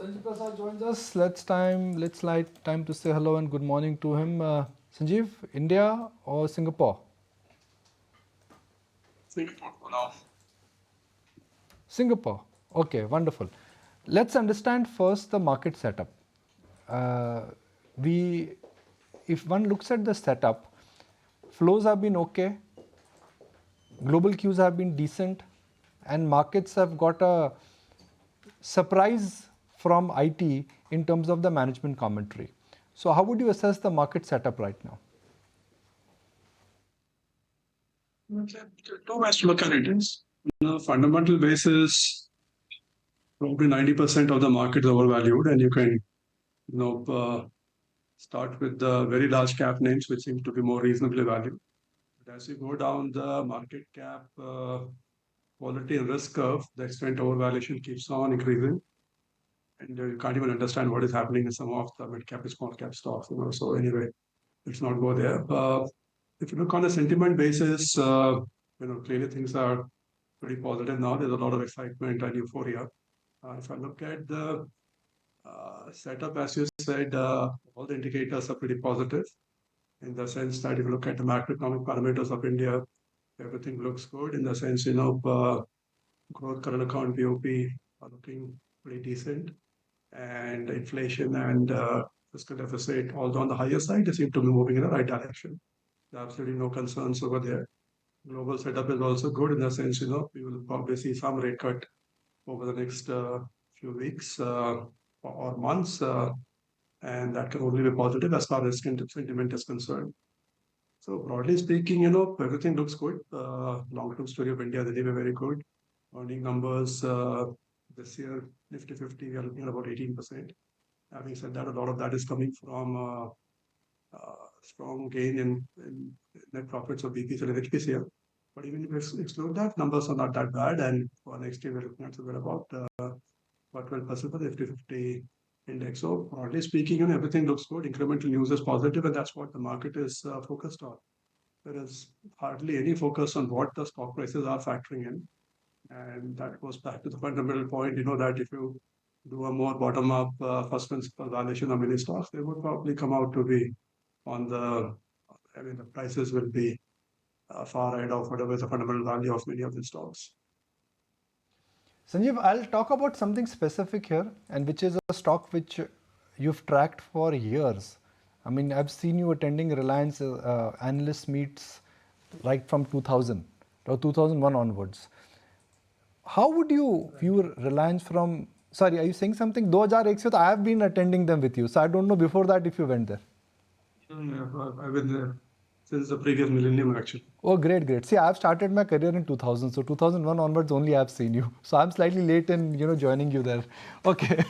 Sanjeev Prasad joins us. Let's light time to say hello and good morning to him. Sanjeev, India or Singapore? Singapore for now. Singapore. Okay, wonderful. Let's understand first the market setup. If one looks at the setup, flows have been okay, global cues have been decent, and markets have got a surprise from IT in terms of the management commentary. So how would you assess the market setup right now? Two ways to look at it is, on a fundamental basis, probably 90% of the market is overvalued, and you can, start with the very large cap names, which seem to be more reasonably valued. But as you go down the market cap quality and risk curve, the extent overvaluation keeps on increasing, and you can't even understand what is happening in some of the mid cap and small cap stocks. So anyway, let's not go there. If you look on a sentiment basis, clearly things are pretty positive now. There's a lot of excitement and euphoria. If I look at the setup, as you said, all the indicators are pretty positive in the sense that if you look at the macroeconomic parameters of India, everything looks good in the sense, growth, current account, BOP are looking pretty decent, and inflation and fiscal deficit, although on the higher side, they seem to be moving in the right direction. There are absolutely no concerns over there. Global setup is also good in the sense, we will probably see some rate cut over the next few weeks or months, and that can only be positive as far as sentiment is concerned. So broadly speaking, everything looks good. Long-term story of India is anyway very good. Earning numbers this year, Nifty 50, we are looking at about 18%. Having said that, a lot of that is coming from strong gain in net profits of BPCL and HPCL. But even if we exclude that, numbers are not that bad. And for next year, we're looking at somewhere about 12% for the Nifty 50 index. So broadly speaking, everything looks good. Incremental news is positive, and that's what the market is focused on. There is hardly any focus on what the stock prices are factoring in. And that goes back to the fundamental point, that if you do a more bottom-up first principle valuation of many stocks, they would probably come out to be the prices will be far ahead of whatever is the fundamental value of many of the stocks. Sanjeev, I'll talk about something specific here, and which is a stock which you've tracked for years. I mean, I've seen you attending Reliance analyst meets right from 2000 or 2001 onwards. How would you view Reliance from... Sorry, are you saying something? 2001 se I have been attending them with you, so I don't know before that if you went there. Yeah, I've been there since the previous millennium, actually. Oh, great, great. See, I've started my career in 2000, so 2001 onwards only I've seen you. So I'm slightly late in, joining you there. Okay.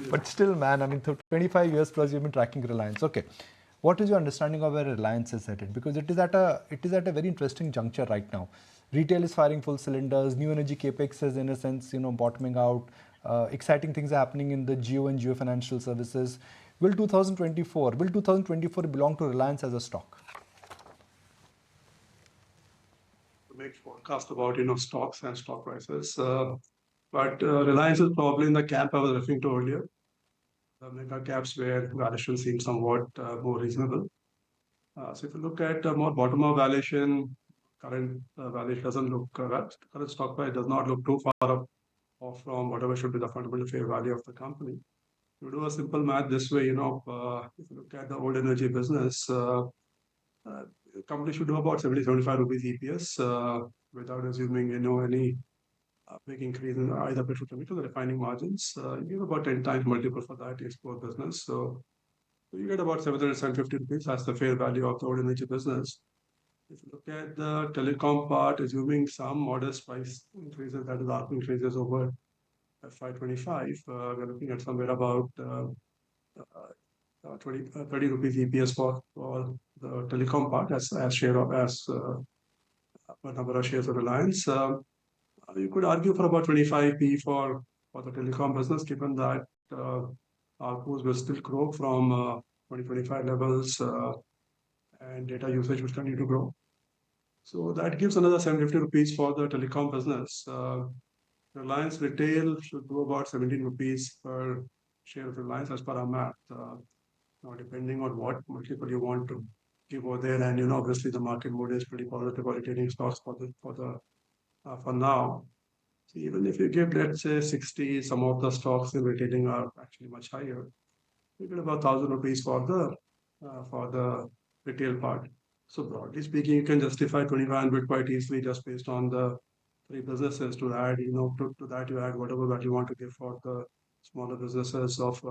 But still, man, I mean, 25 years plus you've been tracking Reliance. Okay. What is your understanding of where Reliance is headed? Because it is at a very interesting juncture right now. Retail is firing full cylinders. New energy capex is, in a sense, bottoming out. Exciting things are happening in the geo and geofinancial services. Will 2024 belong to Reliance as a stock? To make forecast about stocks and stock prices, but Reliance is probably in the camp I was referring to earlier. The mega caps where valuation seems somewhat more reasonable. So if you look at more bottom-up valuation, current valuation doesn't look correct. Current stock price does not look too far off from whatever should be the fundamental fair value of the company. You do a simple math this way, if you look at the old energy business, the company should do about 75 rupees EPS without assuming, any big increase in either petrochemical or refining margins. You give about 10 times multiple for that export business. So you get about 750 rupees. That's the fair value of the old energy business. If you look at the telecom part, assuming some modest price increases, that is ARPU increases over FY25, we're looking at somewhere about 30 rupees EPS for the telecom part as share of number of shares of Reliance. You could argue for about 25p for the telecom business, given that ARPUs will still grow from 2025 levels and data usage will continue to grow. So that gives another 750 rupees for the telecom business. Reliance Retail should do about 17 rupees per share of Reliance as per our math. Now, depending on what multiple you want to give over there, and obviously the market mood is pretty positive for retailing stocks for now. So even if you give, let's say, 60, some of the stocks in retailing are actually much higher. You get about 1,000 rupees for the retail part. So broadly speaking, you can justify 2,500 quite easily just based on the three businesses to add, to that you add whatever that you want to give for the smaller businesses of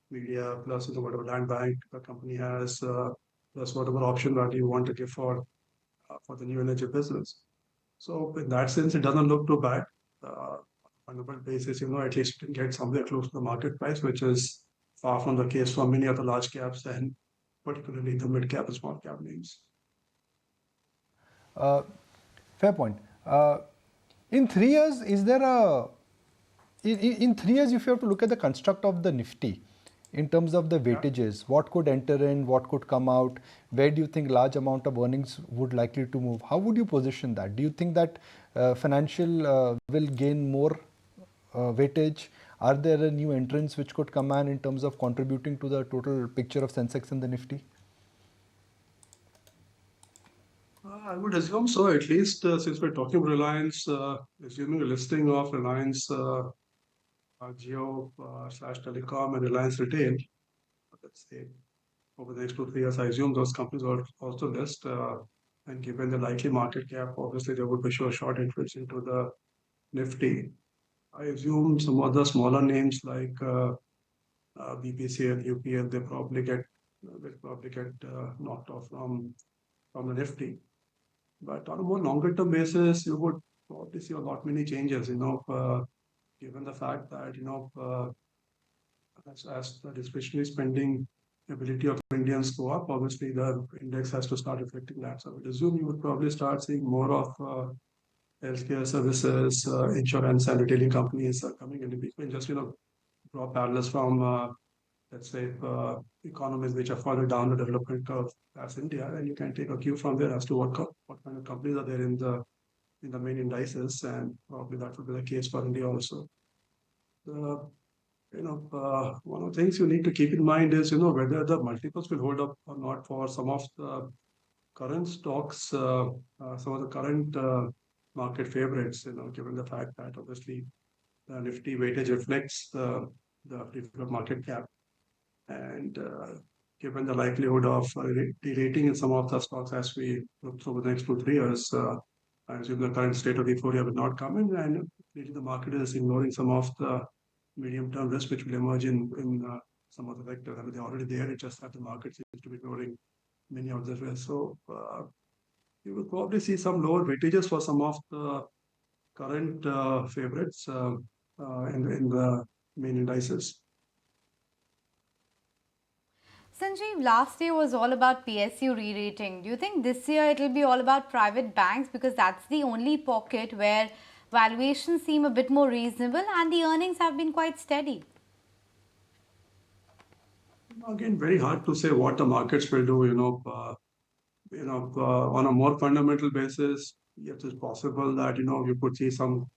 media, plus whatever land bank the company has, plus whatever option value you want to give for the new energy business. So in that sense, it doesn't look too bad. On a fundamental basis, at least you can get somewhere close to the market price, which is far from the case for many other large caps and particularly the mid cap and small cap names. Fair point. In 3 years, is there a in 3 years, if you have to look at the construct of the Nifty in terms of the weightages, what could enter in, what could come out, where do you think large amount of earnings would likely to move? How would you position that? Do you think that financial will gain more weightage? Are there new entrants which could come in terms of contributing to the total picture of Sensex and the Nifty? I would assume so, at least since we're talking about Reliance, assuming a listing of Reliance Geo slash Telecom and Reliance Retail, let's say over the next 2 3 years, I assume those companies will also list. And given the likely market cap, obviously there would be sure short entrance into the Nifty. I assume some other smaller names like BPCL, UPL, will probably get knocked off from the Nifty. But on a more longer term basis, you would probably see a lot many changes. Given the fact that as the discretionary spending ability of Indians go up, obviously the index has to start reflecting that. So I would assume you would probably start seeing more of healthcare services, insurance, and retailing companies coming in. We can just draw parallels from let's say economies which are further down the development curve as India, and you can take a cue from there as to what kind of companies are there in the main indices, and probably that would be the case for India also. The one of the things you need to keep in mind is whether the multiples will hold up or not for some of the current stocks, some of the current market favorites. Given the fact that obviously the Nifty weightage reflects the free float market cap, and given the likelihood of derating in some of the stocks as we look through the next 2 3 years, I assume the current state of euphoria will not come in, and really the market is ignoring some of the medium-term risk which will emerge in some of the vectors. I mean, they're already there. It's just that the market seems to be ignoring many of the risks. So you will probably see some lower weightages for some of the current favorites in the main indices. Sanjeev, last year was all about PSU re-rating. Do you think this year it will be all about private banks, because that's the only pocket where valuations seem a bit more reasonable and the earnings have been quite steady? Again, very hard to say what the markets will do. On a more fundamental basis, yes, it's possible that you could see some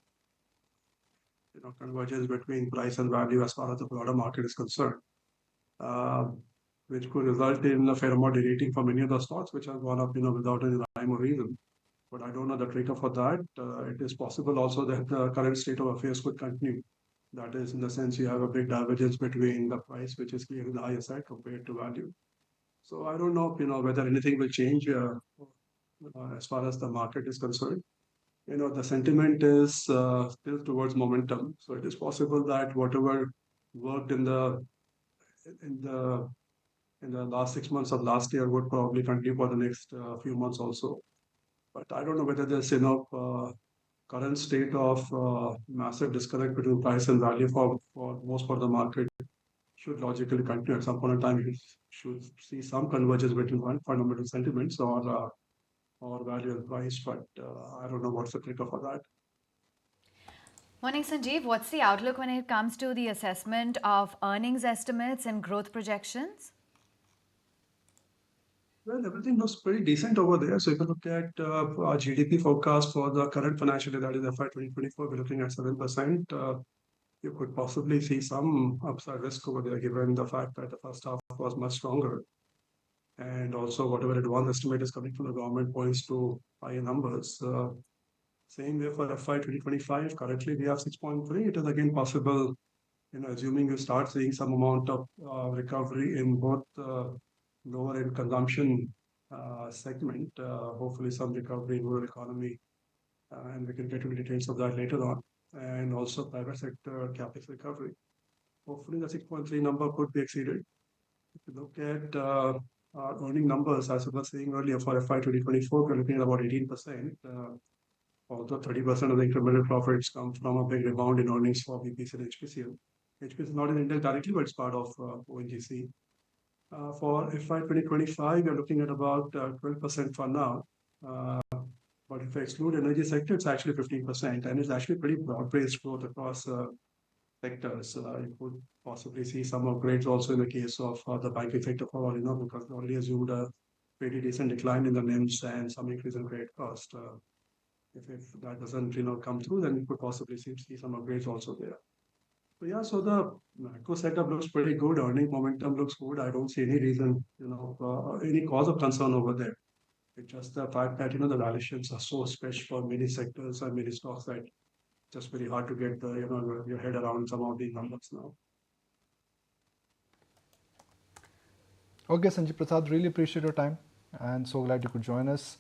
convergence between price and value as far as the broader market is concerned, uh, which could result in a fair amount of rating for many of the stocks which have gone up without any rhyme or reason. But I don't know the trigger for that. It is possible also that the current state of affairs could continue. That is, in the sense, you have a big divergence between the price, which is clearly the higher side compared to value. So I don't know, whether anything will change as far as the market is concerned. The sentiment is still towards momentum. So it is possible that whatever worked in the last 6 months of last year would probably continue for the next few months also. But I don't know whether there's current state of massive disconnect between price and value for most part of the market should logically continue. At some point in time, you should see some convergence between one fundamental sentiments or value and price, but I don't know what's the trigger for that. Morning, Sanjeev. What's the outlook when it comes to the assessment of earnings estimates and growth projections? Well, everything looks pretty decent over there. So if you look at our GDP forecast for the current financial year, that is FY 2024, we're looking at 7%. You could possibly see some upside risk over there, given the fact that the first half was much stronger. And also whatever advance estimate is coming from the government points to higher numbers. Same way for FY 2025, currently we have 6.3. It is again possible, assuming you start seeing some amount of recovery in both lower end consumption segment, hopefully some recovery in rural economy, and we can get into details of that later on, and also private sector capex recovery. Hopefully the 6.3 number could be exceeded. If you look at our earning numbers, as I was saying earlier, for FY 2024, we're looking at about 18%. Although 30% of the incremental profits come from a big rebound in earnings for BPC and HPCL. HPCL is not in Intel directly, but it's part of ONGC. For FY 2025, we're looking at about 12% for now. But if I exclude energy sector, it's actually 15%, and it's actually pretty broad-based growth across sectors. You could possibly see some upgrades also in the case of the banking sector for all, because we already assumed a pretty decent decline in the NIMs and some increase in credit cost. If that doesn't come through, then we could possibly see some upgrades also there. So yeah, so the macro setup looks pretty good. Earning momentum looks good. I don't see any reason, any cause of concern over there. It's just the fact that the valuations are so stretched for many sectors and many stocks that it's just very hard to get your head around some of these numbers now. Okay, Sanjeev Prasad, really appreciate your time and so glad you could join us.